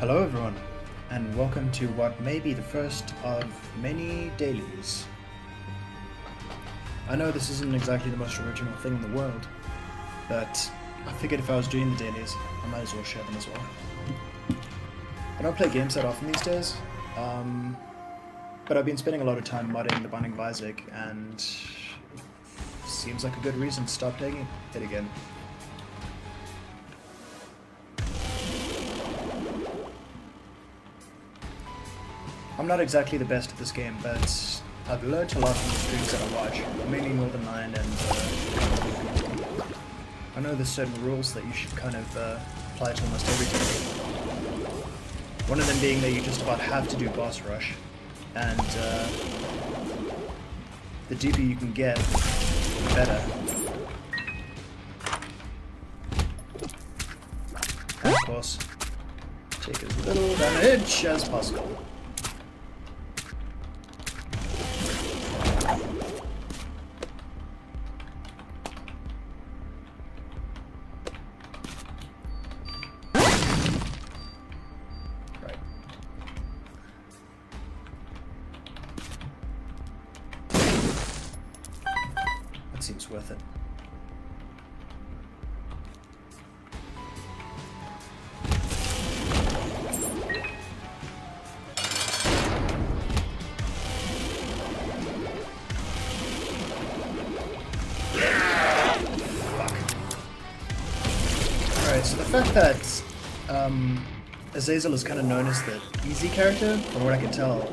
Hello everyone, and welcome to what may be the first of many dailies. I know this isn't exactly the most original thing in the world, but I figured if I was doing the dailies, I might as well share them as well. I don't play games that often these days, but I've been spending a lot of time modding the Binding of Isaac, and it seems like a good reason to start playing it again. I'm not exactly the best at this game, but I've learned a lot from the streams that I watch, mainly Northern Lion and I know there's certain rules that you should kind of apply to almost every daily. One of them being that you just about have to do boss rush, and the deeper you can get, the better. And of course, take as little damage as possible. Seems worth it. Alright, so the fact that Azazel is kind of known as the easy character, from what I can tell,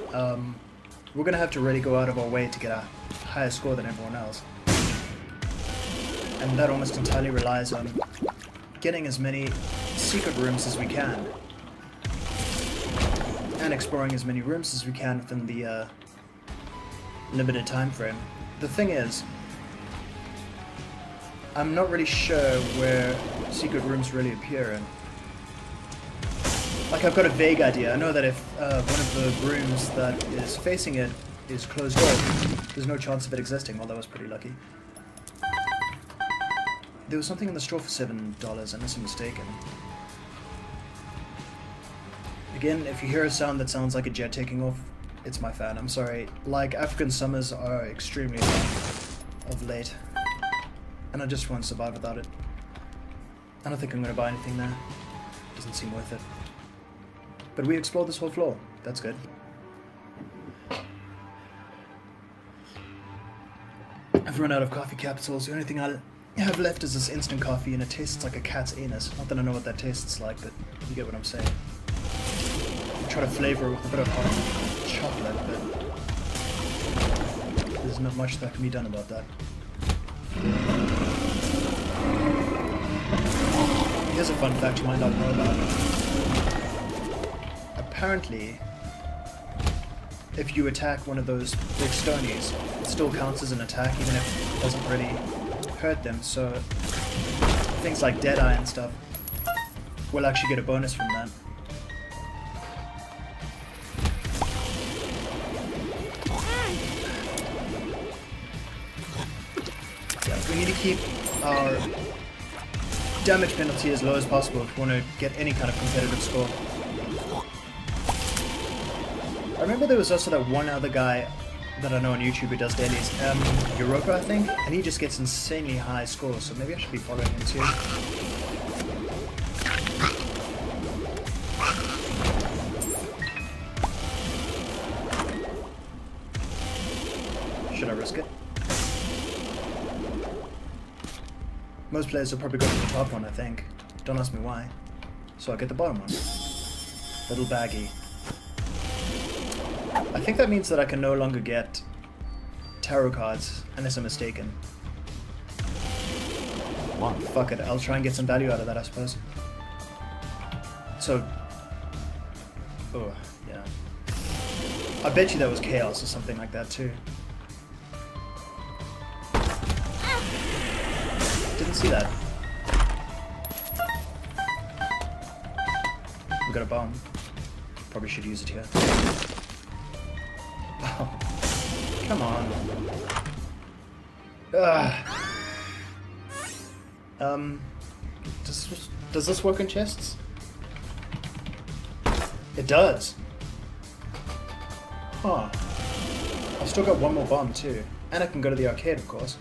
we're going to have to really go out of our way to get a higher score than everyone else. And that almost entirely relies on getting as many secret rooms as we can. And exploring as many rooms as we can within the limited time frame. The thing is, I'm not really sure where secret rooms really appear in. Like, I've got a vague idea. I know that if one of the rooms that is facing it is closed off, there's no chance of it existing. Well, that was pretty lucky. There was something in the store for $7, unless I'm mistaken. Again, if you hear a sound that sounds like a jet taking off, it's my fan. I'm sorry. Like, African summers are extremely hot of late, and I just won't survive without it. I don't think I'm going to buy anything there. Doesn't seem worth it. But we explored this whole floor. That's good. I've run out of coffee capsules. The only thing I have left is this instant coffee, and it tastes like a cat's anus. Not that I know what that tastes like, but you get what I'm saying. I try to flavor it with a bit of hot chocolate, but there's not much that can be done about that. Here's a fun fact you might not know about. Apparently, if you attack one of those big stonies, it still counts as an attack, even if it doesn't really hurt them, so things like Deadeye and stuff will actually get a bonus from that. Yeah, we need to keep our damage penalty as low as possible if we want to get any kind of competitive score. I remember there was also that one other guy that I know on YouTube who does dailies, Europa, I think, and he just gets insanely high scores, so maybe I should be following him too. Should I risk it? Most players will probably go for the top one, I think. Don't ask me why. So I'll get the bottom one. Little baggy. I think that means that I can no longer get tarot cards, unless I'm mistaken. Well, fuck it, I'll try and get some value out of that, I suppose. So... oh, yeah. I bet you that was chaos or something like that, too. Didn't see that. We got a bomb. Probably should use it here. Oh, come on. Does this work on chests? It does. Huh. I've still got one more bomb too. And I can go to the arcade, of course.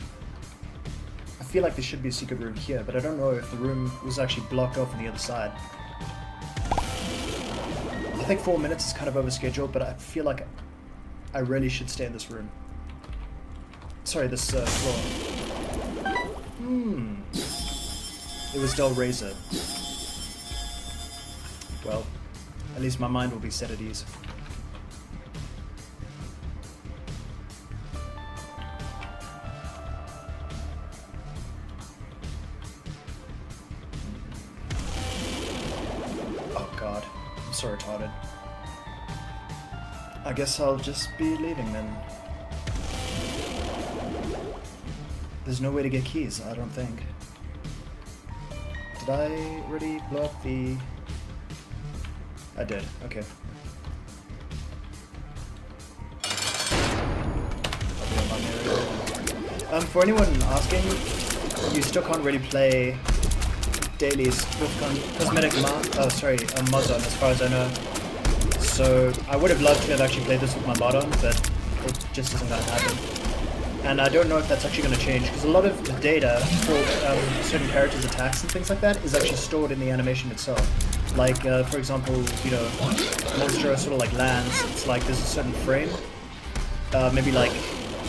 I feel like there should be a secret room here, but I don't know if the room was actually blocked off on the other side. I think 4 minutes is kind of overscheduled, but I feel like I really should stay in this room. Sorry, this floor. It was Del Razor. Well, at least my mind will be set at ease. Oh god, I'm so retarded. I guess I'll just be leaving then. There's no way to get keys, I don't think. Did I already blow up the... I did, okay. For anyone asking, you still can't really play dailies with cosmetic mods on, as far as I know. So I would have loved to have actually played this with my mod on, but it just isn't going to happen. And I don't know if that's actually going to change, because a lot of the data for certain characters' attacks and things like that is actually stored in the animation itself. Like, for example, you know, Monstro sort of like lands, it's like there's a certain frame, maybe like,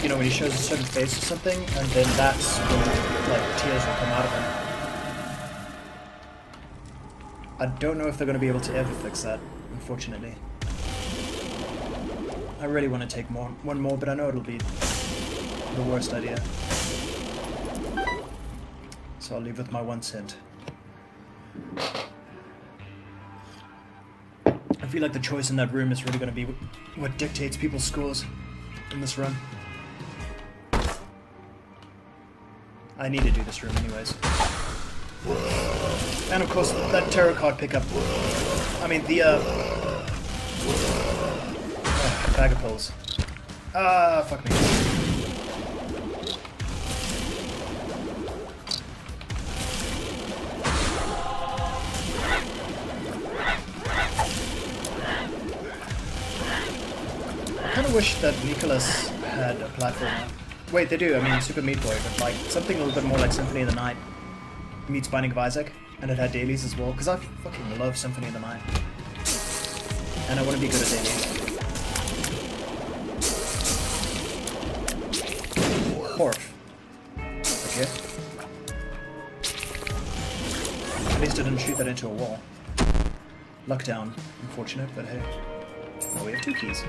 you know, when he shows a certain face or something, and then that's when, like, tears will come out of him. I don't know if they're going to be able to ever fix that, unfortunately. I really want to take one more, but I know it'll be the worst idea. So I'll leave with my 1 cent. I feel like the choice in that room is really going to be what dictates people's scores in this run. I need to do this room anyways. And of course, that tarot card pickup. I mean, the, bag of pills. Fuck me. I kind of wish that Nicholas had a platform. Wait, they do. I mean, Super Meat Boy, but like something a little bit more like Symphony of the Night meets Binding of Isaac, and it had dailies as well, because I fucking love Symphony of the Night. And I want to be good at dailies. Horf. Okay. At least I didn't shoot that into a wall. Luck down. Unfortunate, but hey. Oh, we have 2 keys.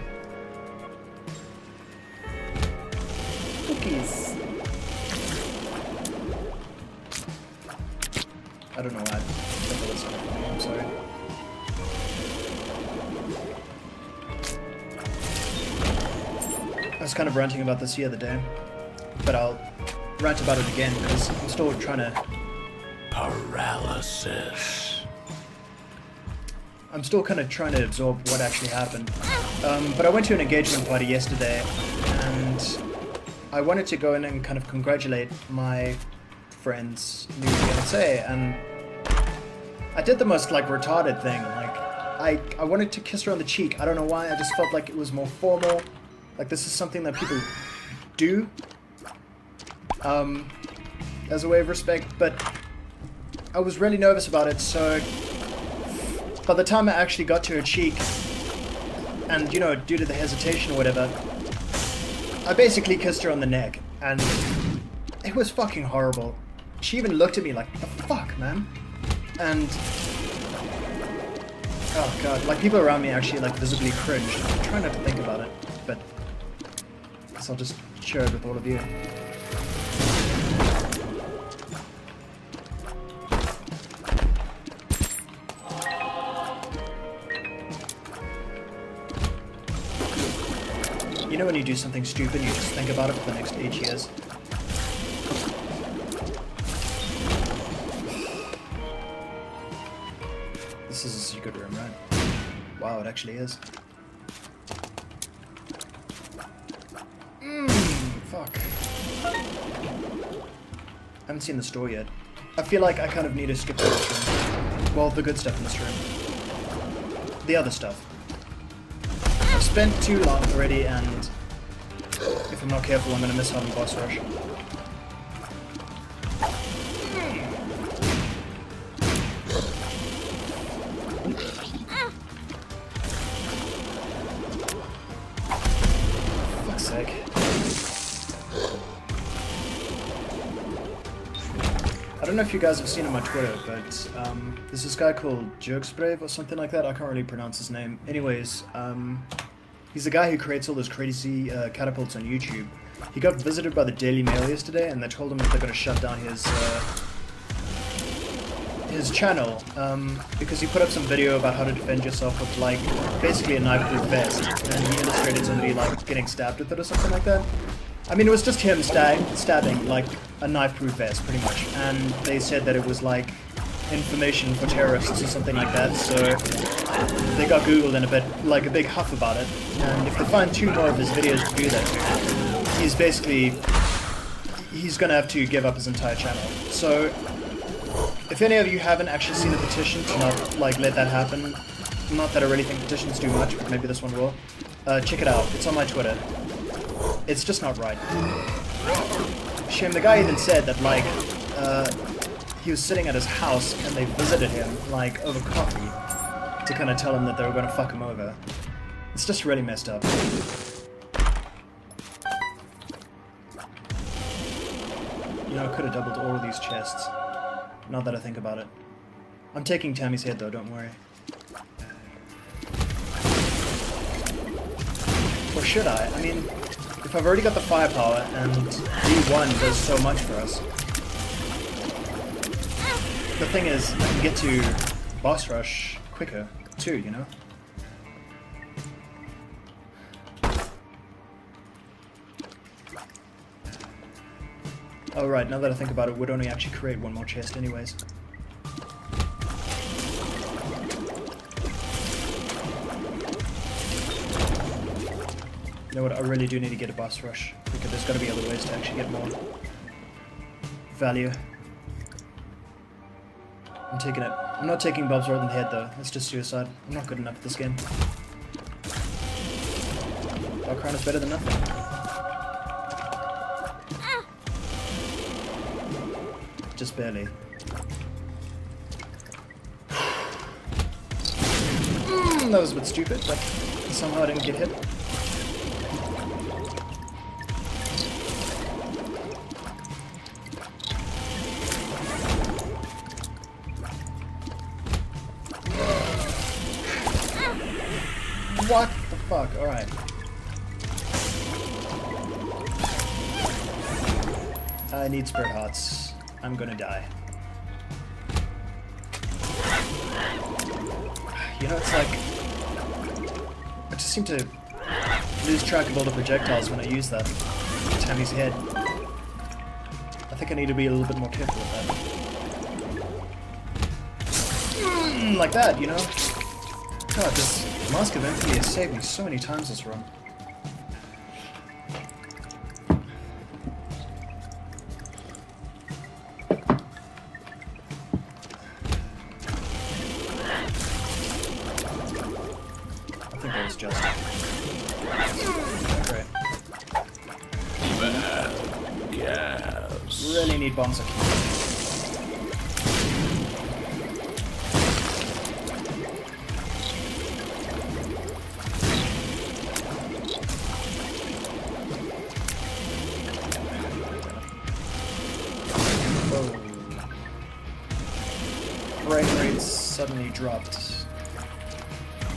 Cookies. I don't know why. I'm sorry. I was kind of ranting about this the other day, but I'll rant about it again because I'm still trying to... Paralysis. I'm still kind of trying to absorb what actually happened. But I went to an engagement party yesterday, and I wanted to go in and kind of congratulate my friend's new fiancé, and I did the most like retarded thing. Like I wanted to kiss her on the cheek. I don't know why. I just felt like it was more formal. Like this is something that people do as a way of respect. But I was really nervous about it. So by the time I actually got to her cheek, and you know, due to the hesitation or whatever, I basically kissed her on the neck, and it was fucking horrible. She even looked at me like, the fuck, man? And, oh god, like people around me actually like visibly cringed. I'm trying not to think about it, but I guess I'll just share it with all of you. You know when you do something stupid, you just think about it for the next 8 years? This is a secret room, right? Wow, it actually is. Fuck. I haven't seen the store yet. I feel like I kind of need to skip this room. Well, the good stuff in this room. the other stuff. I've spent too long already, and if I'm not careful, I'm gonna miss out on boss rush. Fuck's sake. I don't know if you guys have seen him on Twitter, but there's this guy called Jerksbrave or something like that. I can't really pronounce his name. Anyways, he's the guy who creates all those crazy catapults on YouTube. He got visited by the Daily Mail yesterday, and they told him that they're going to shut down his channel because he put up some video about how to defend yourself with like basically a knife-proof vest, and he illustrated somebody like getting stabbed with it or something like that. I mean, it was just him stabbing like a knife-proof vest, pretty much, and they said that it was like information for terrorists or something like that. So they got Googled in a big huff about it. And if they find 2 more of his videos to do that to, he's gonna have to give up his entire channel. So if any of you haven't actually seen the petition to not like let that happen, not that I really think petitions do much, but maybe this one will. Check it out. It's on my Twitter. It's just not right. Shame, the guy even said that, like, he was sitting at his house and they visited him, like, over coffee to kind of tell him that they were going to fuck him over. It's just really messed up. You know, I could have doubled all of these chests. Now that I think about it. I'm taking Tammy's head, though, don't worry. Or should I? I mean, if I've already got the firepower, and D1 does so much for us. The thing is, I can get to boss rush quicker, too, you know? Oh right, now that I think about it, we'd only actually create 1 more chest anyways. You know what, I really do need to get a boss rush, because there's got to be other ways to actually get more value. I'm taking it. I'm not taking Bob's right in the head though, that's just suicide. I'm not good enough at this game. Our crown is better than nothing. Just barely. That was a bit stupid, but somehow I didn't get hit. What the fuck? Alright. I need spirit hearts. I'm gonna die. You know, it's like... I just seem to lose track of all the projectiles when I use that. Tammy's head. I think I need to be a little bit more careful with that. Like that, you know? God, this Mask of Empty has saved me so many times this run. I think that was just... Great. Gas. Really need bombs. Frame rates suddenly dropped.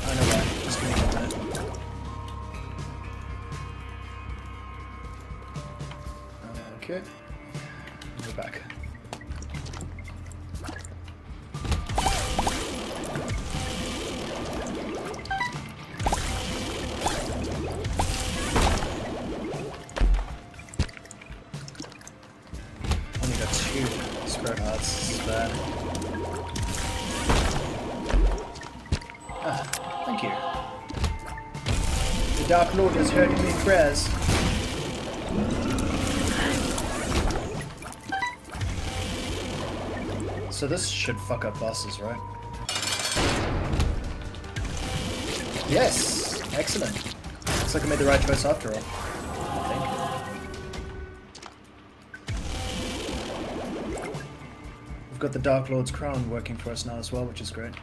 I know why. Just give me a minute. Okay. We're back. Only got 2 spirit hearts. This is bad. Thank you. The Dark Lord has heard me in prayers. So this should fuck up bosses, right? Yes! Excellent. Looks like I made the right choice after all. I think. We've got the Dark Lord's crown working for us now as well, which is great.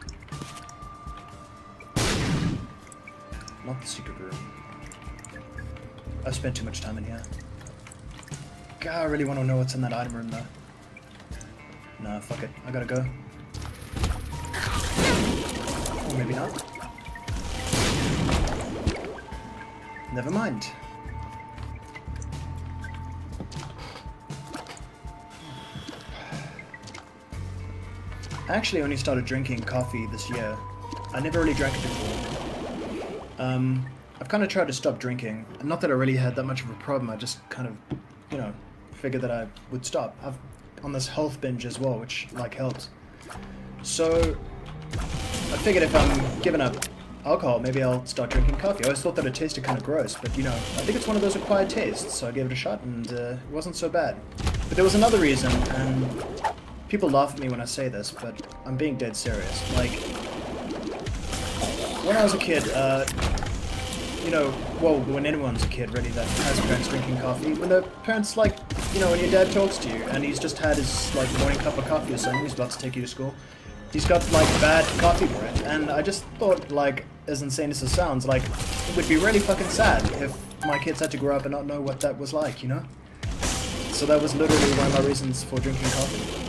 Not the secret room. I've spent too much time in here. God, I really want to know what's in that item room though. Nah, fuck it. I gotta go. Or maybe not. Never mind. I actually only started drinking coffee this year. I never really drank it before. I've kind of tried to stop drinking. Not that I really had that much of a problem, I just kind of, you know, figured that I would stop. I've on this health binge as well, which, like, helps. So, I figured if I'm giving up alcohol, maybe I'll start drinking coffee. I always thought that it tasted kind of gross, but, you know, I think it's one of those acquired tastes, so I gave it a shot, and it wasn't so bad. But there was another reason, and people laugh at me when I say this, but I'm being dead serious. Like, when I was a kid, you know, well, when anyone's a kid, really, that has parents drinking coffee, when the parents, like, you know, when your dad talks to you, and he's just had his, like, morning cup of coffee or something, he's about to take you to school, he's got, like, bad coffee breath, and I just thought, like, as insane as it sounds, like, it would be really fucking sad if my kids had to grow up and not know what that was like, you know? So that was literally one of my reasons for drinking coffee.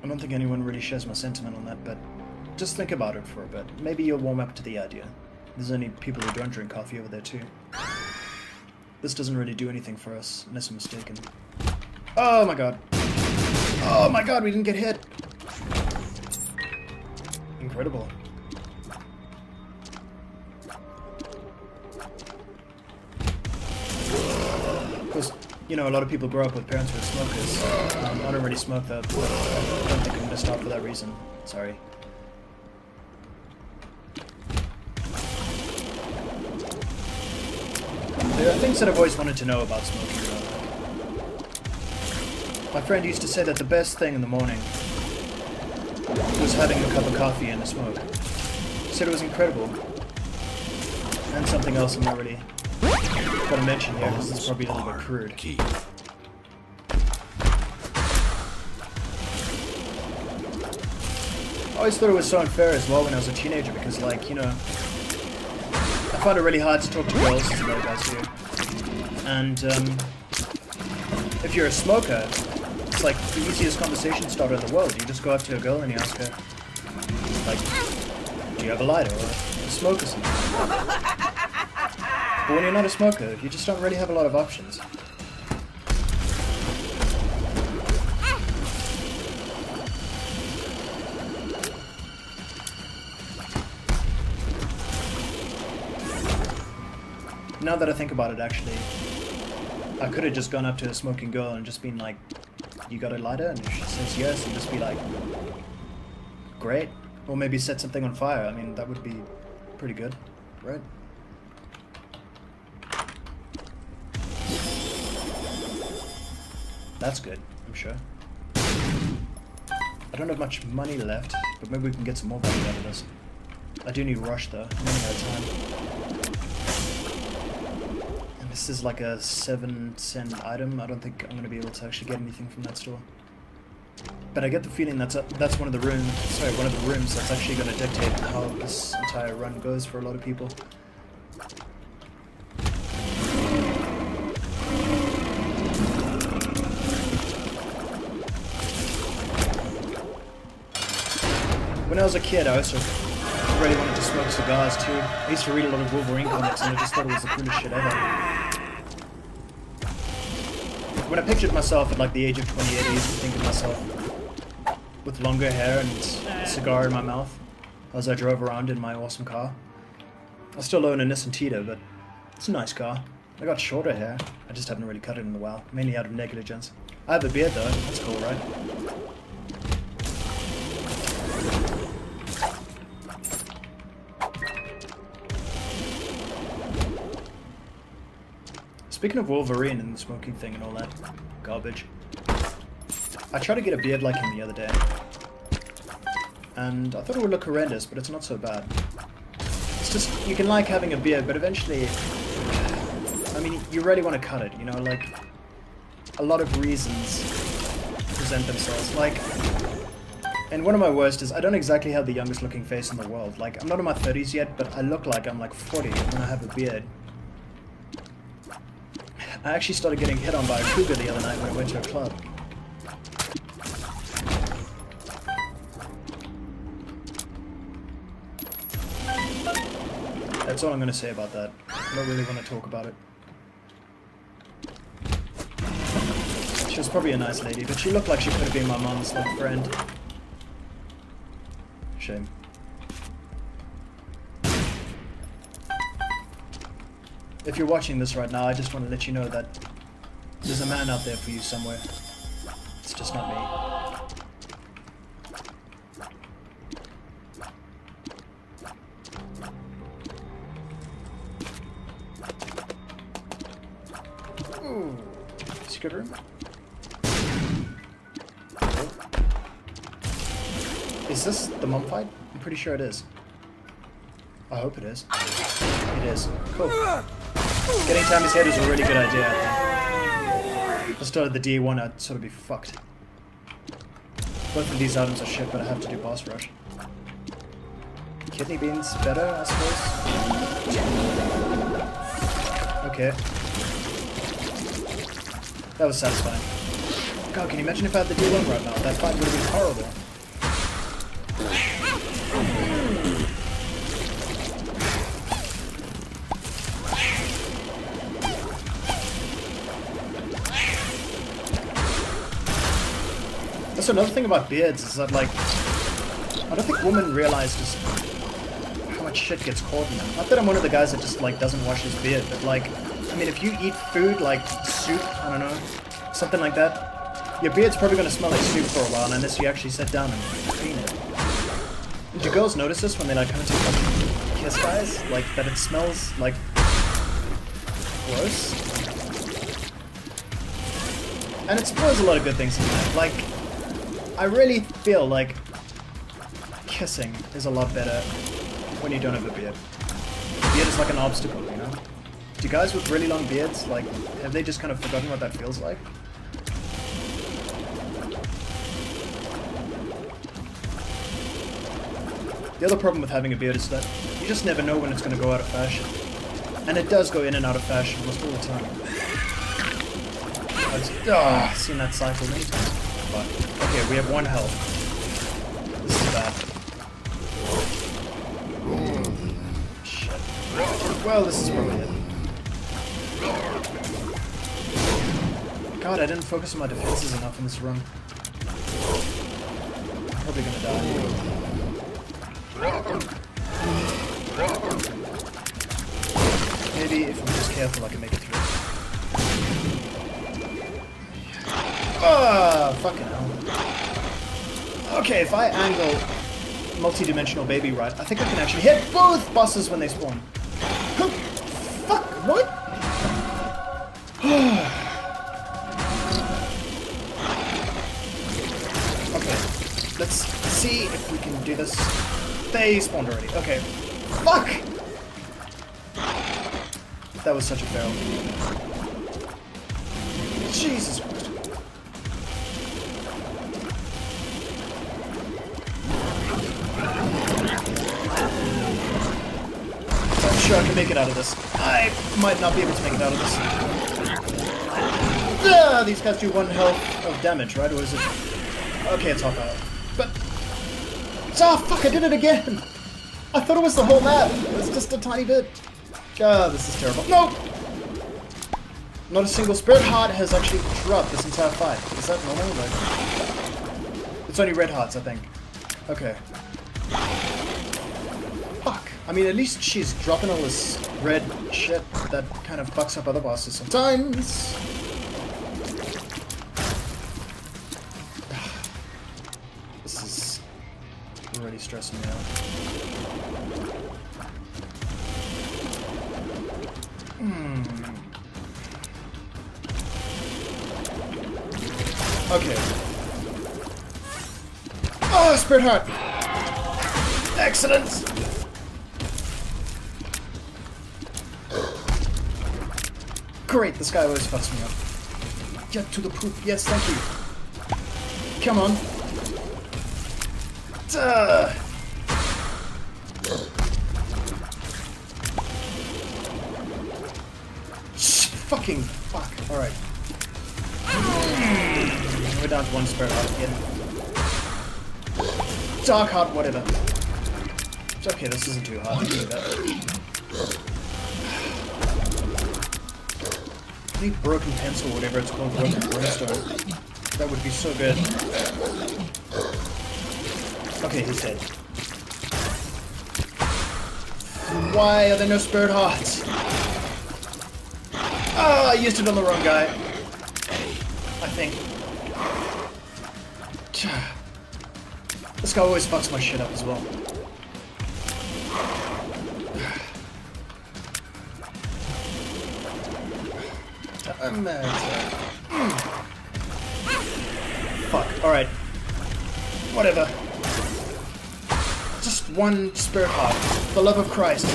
I don't think anyone really shares my sentiment on that, but just think about it for a bit. Maybe you'll warm up to the idea. There's only people who don't drink coffee over there too. This doesn't really do anything for us, unless I'm mistaken. Oh my god. Oh my god, we didn't get hit! Incredible. Because, you know, a lot of people grow up with parents who are smokers. I don't really smoke that, but I don't think I'm going to stop for that reason. Sorry. There are things that I've always wanted to know about smoking. My friend used to say that the best thing in the morning was having a cup of coffee and a smoke. He said it was incredible. And something else I'm not really going to mention here, because it's probably a little bit crude. I always thought it was so unfair as well when I was a teenager, because, like, you know, I found it really hard to talk to girls, as a lot of guys do. And, if you're a smoker, it's like the easiest conversation starter in the world. You just go up to a girl and you ask her, like, do you have a lighter or a smoke or something? But when you're not a smoker, you just don't really have a lot of options. Now that I think about it, actually, I could have just gone up to a smoking girl and just been like, you got a lighter? And if she says yes, and just be like, great. Or maybe set something on fire. I mean, that would be pretty good, right? That's good, I'm sure. I don't have much money left, but maybe we can get some more value out of this. I do need rush though, I'm running out of time. And this is like a 7-cent item. I don't think I'm going to be able to actually get anything from that store. But I get the feeling that's one of the rooms that's actually going to dictate how this entire run goes for a lot of people. When I was a kid, I also really wanted to smoke cigars too. I used to read a lot of Wolverine comics and I just thought it was the coolest shit ever. When I pictured myself at like the age of 28, I used to think of myself with longer hair and a cigar in my mouth as I drove around in my awesome car. I still own a Nissan Tita, but it's a nice car. I got shorter hair. I just haven't really cut it in a while, mainly out of negligence. I have a beard though, that's cool, right? Speaking of Wolverine and the smoking thing and all that garbage, I tried to get a beard like him the other day. And I thought it would look horrendous, but it's not so bad. It's just, you can like having a beard, but eventually, I mean, you really want to cut it, you know, like, a lot of reasons present themselves. Like, and one of my worst is, I don't exactly have the youngest looking face in the world. Like, I'm not in my 30s yet, but I look like I'm like 40 when I have a beard. I actually started getting hit on by a cougar the other night when I went to a club. That's all I'm going to say about that. I don't really want to talk about it. She was probably a nice lady, but she looked like she could have been my mom's little friend. Shame. If you're watching this right now, I just want to let you know that there's a man out there for you somewhere. It's just not me. Ooh. Secret room? Is this the mum fight? I'm pretty sure it is. I hope it is. It is. Cool. Getting Tammy's head is a really good idea, I think. If I started the D1, I'd sort of be fucked. Both of these items are shit, but I have to do boss rush. Kidney beans better, I suppose? Okay. That was satisfying. God, can you imagine if I had the D1 right now? That fight would have been horrible. That's another thing about beards, is that, like, I don't think women realize just how much shit gets caught in them. Not that I'm one of the guys that just, like, doesn't wash his beard, but, like, I mean, if you eat food, like soup, I don't know, something like that, your beard's probably going to smell like soup for a while, unless you actually sit down and clean it. Do girls notice this when they, like, come into like, kiss guys? Like, that it smells, like, gross? And it spoils a lot of good things in life. Like, I really feel like kissing is a lot better when you don't have a beard. The beard is like an obstacle, you know? Do guys with really long beards, like, have they just kind of forgotten what that feels like? The other problem with having a beard is that you just never know when it's going to go out of fashion. And it does go in and out of fashion almost all the time. I've seen that cycle many times. But, okay, we have 1 health. This is bad. Shit. Well, this is probably it. God, I didn't focus on my defenses enough in this run. I'm probably gonna die. Maybe if I'm just careful I can make it through. Ah, fucking hell. Okay, if I angle multi-dimensional baby right, I think I can actually hit both bosses when they spawn. Fuck, what? Okay, let's see if we can do this. They spawned already. Okay. Fuck! That was such a fail. Jesus Christ. I'm sure I can make it out of this. I might not be able to make it out of this. These guys do 1 health of damage, right? Or is it... Okay, it's half out. But... Oh, fuck, I did it again! I thought it was the whole map. It was just a tiny bit. God, this is terrible. No! Not a single spirit heart has actually dropped this entire fight. Is that normal? Like... It's only red hearts, I think. Okay. Fuck. I mean, at least she's dropping all this red shit that kind of fucks up other bosses sometimes. This is really stressing me out. Okay. Oh, Spirit Heart! Excellent! Great, this guy always fucks me up. Get to the poop. Yes, thank you. Come on. Duh. Fucking fuck. Alright. We're down to one Spirit Heart again. Dark Heart, whatever. It's okay, this isn't too hard. I can do that. I need broken pencil, whatever it's called, broken brimstone. That would be so good. Okay, he's dead. Why are there no Spirit Hearts? Ah, I used it on the wrong guy. I think. This guy always fucks my shit up as well. I'm mad. Fuck, alright. Whatever. Just one Spirit Heart. For the love of Christ.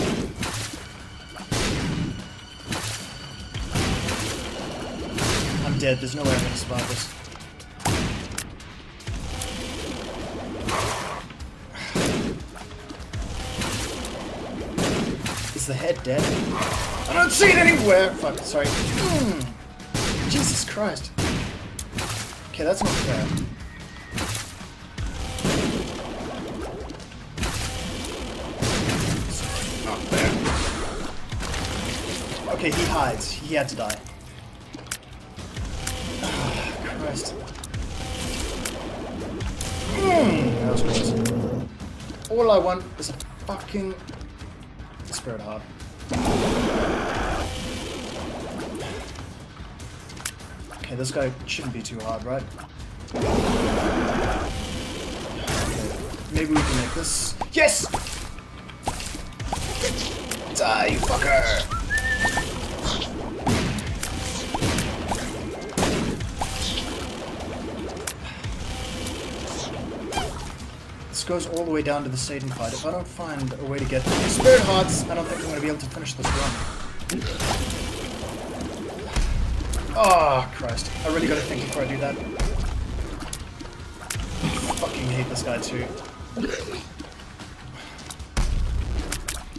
I'm dead, there's no way I'm gonna survive this. Is the head dead? I don't see it anywhere! Fuck, sorry. Jesus Christ. Okay, that's not fair. Not fair. Okay, he hides. He had to die. Ah, Christ. That was close. All I want is a fucking Spirit Heart. Okay, this guy shouldn't be too hard, right? Maybe we can make this. Yes! Die, you fucker! This goes all the way down to the Satan fight. If I don't find a way to get Spirit Hearts, I don't think I'm going to be able to finish this run. Oh, Christ. I really gotta think before I do that. I fucking hate this guy too.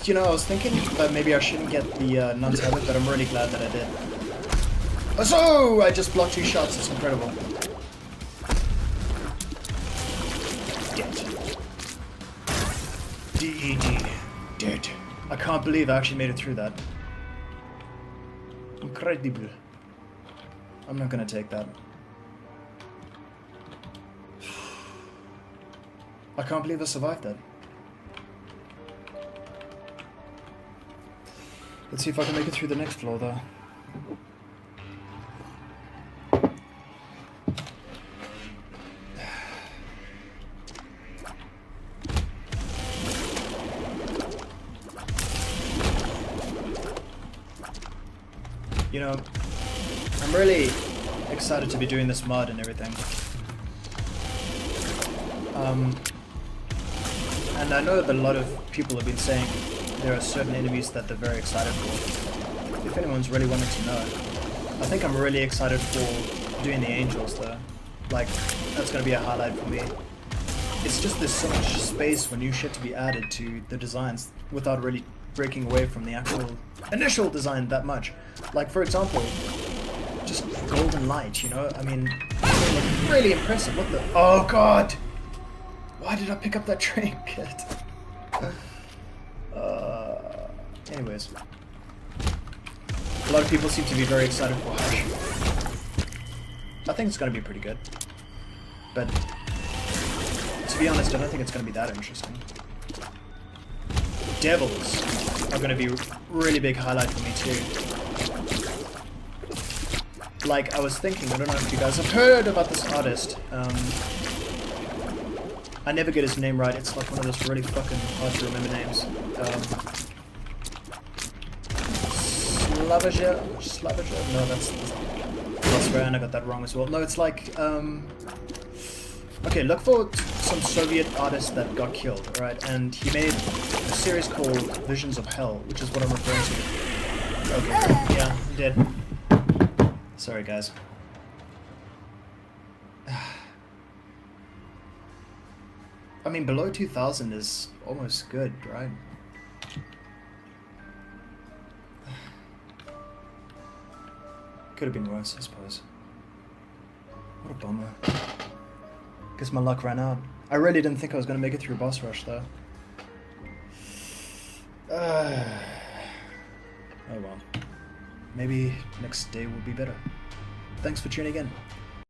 You know, I was thinking that maybe I shouldn't get the Nun's Habit, but I'm really glad that I did. Oh, so I just blocked 2 shots, it's incredible. Dead. D-E-D. Dead. I can't believe I actually made it through that. Incredible. I'm not gonna take that. I can't believe I survived that. Let's see if I can make it through the next floor, though. You know, I'm really excited to be doing this mod and everything. And I know that a lot of people have been saying there are certain enemies that they're very excited for. If anyone's really wanted to know, I think I'm really excited for doing the angels though. Like, that's going to be a highlight for me. It's just there's so much space for new shit to be added to the designs without really breaking away from the actual initial design that much. Like, for example, just golden light, you know? I mean, they look really impressive. Look, oh god! Why did I pick up that trinket? Anyways. A lot of people seem to be very excited for Hush. I think it's gonna be pretty good. But, to be honest, I don't think it's gonna be that interesting. Devils are gonna be a really big highlight for me too. Like, I was thinking, I don't know if you guys have heard about this artist. I never get his name right, it's like one of those really fucking hard to remember names. Slavager? No, that's I swear I got that wrong as well. No, it's like, okay, look for some Soviet artist that got killed, alright? And he made a series called Visions of Hell, which is what I'm referring to. Okay, yeah, I'm dead. Sorry, guys. I mean, below 2,000 is almost good, right? Could have been worse, I suppose. What a bummer. Guess my luck ran out. I really didn't think I was going to make it through boss rush, though. Oh well. Maybe next day will be better. Thanks for tuning in.